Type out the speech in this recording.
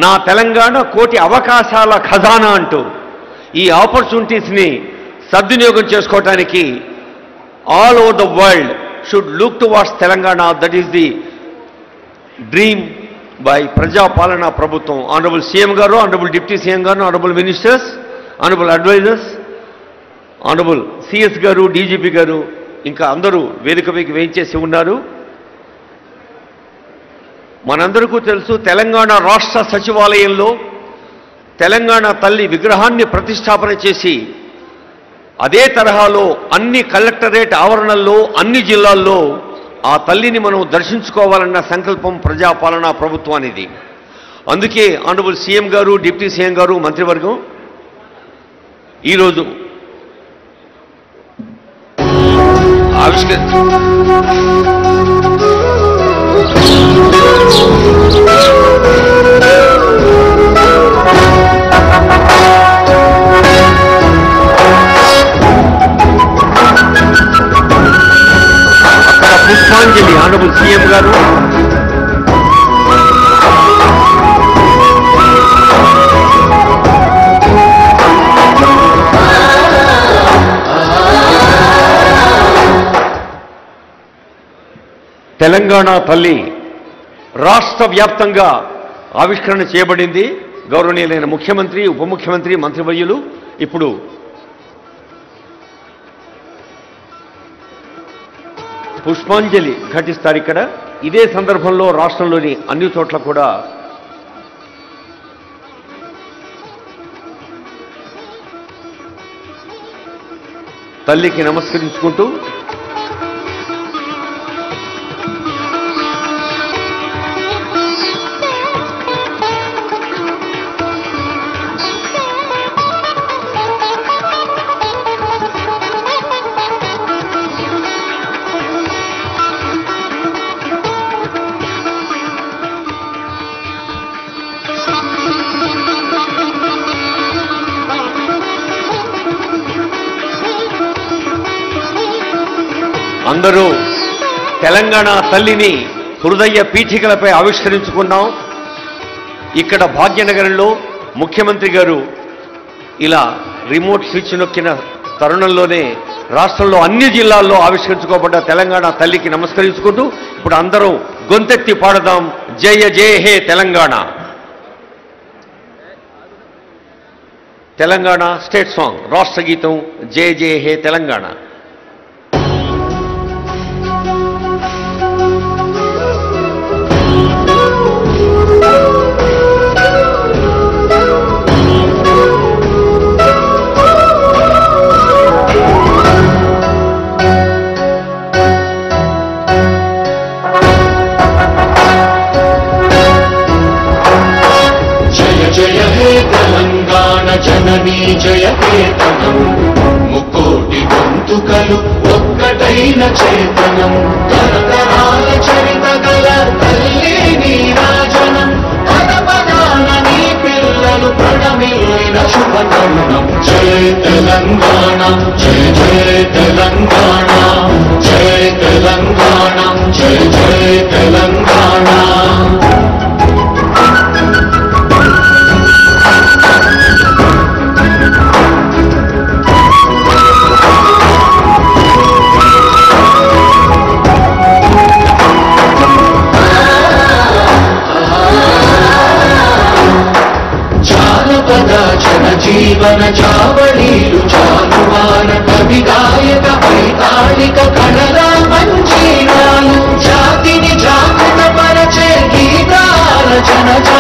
నా తెలంగాణ కోటి అవకాశాల ఖజానా అంటూ ఈ ఆపర్చునిటీస్ని సద్వినియోగం చేసుకోవటానికి all over the world should look towards Telangana. That is the dream by ప్రజాపాలన ప్రభుత్వం. ఆనరబుల్ సీఎం గారు, ఆనరబుల్ డిప్యూటీ సీఎం గారు, honourable ministers, honourable advisers, honourable CS గారు, డీజీపీ గారు, ఇంకా అందరూ వేదికపైకి వేయించేసి ఉన్నారు. మనందరికీ తెలుసు, తెలంగాణ రాష్ట్ర సచివాలయంలో తెలంగాణ తల్లి విగ్రహాన్ని ప్రతిష్టాపన చేసి అదే తరహాలో అన్ని కలెక్టరేట్ ఆవరణల్లో అన్ని జిల్లాల్లో ఆ తల్లిని మనం దర్శించుకోవాలన్న సంకల్పం ప్రజాపాలనా ప్రభుత్వానిది. అందుకే ఆనరబుల్ సీఎం గారు, డిప్యూటీ సీఎం గారు, మంత్రివర్గం ఈరోజు పుష్పాంజలి ఆనరబుల్ సీఎం గారు, తెలంగాణ తల్లి రాష్ట్ర వ్యాప్తంగా ఆవిష్కరణ చేయబడింది. గౌరవనీయులైన ముఖ్యమంత్రి, ఉప ముఖ్యమంత్రి, మంత్రివర్యులు ఇప్పుడు పుష్పాంజలి ఘటిస్తారు. ఇక్కడ ఇదే సందర్భంలో రాష్ట్రంలోని అన్ని చోట్ల కూడా తల్లికి నమస్కరించుకుంటూ అందరూ తెలంగాణ తల్లిని హృదయ పీఠికలపై ఆవిష్కరించుకున్నాం. ఇక్కడ భాగ్యనగరంలో ముఖ్యమంత్రి గారు ఇలా రిమోట్ స్విచ్ నొక్కిన తరుణంలోనే రాష్ట్రంలో అన్ని జిల్లాల్లో ఆవిష్కరించుకోబడ్డ తెలంగాణ తల్లికి నమస్కరించుకుంటూ ఇప్పుడు అందరం గొంతెత్తి పాడదాం జయ జయ హే తెలంగాణ. తెలంగాణ స్టేట్ సాంగ్, రాష్ట్ర గీతం జయ జయ హే తెలంగాణ. జననీ జయకేతనం ముకోటి గొంతుకలు ఒక్కటైన చేతనం తరతరాల చరిత గల తల్లి నీరాజనం పద పదాన నీ పిల్లలు ప్రణమిల్లిన శుభతరుణం. జయ తెలంగాణ, జయ జయ తెలంగాణ, జయ తెలంగాణ, జయ జయ తెలంగాణ. జీవన చావళీలు చాలువాన కవి గాయక వైతాళిక కళల మంజీరాలు జాతిని జాగృత పరచే గీతాల జనజా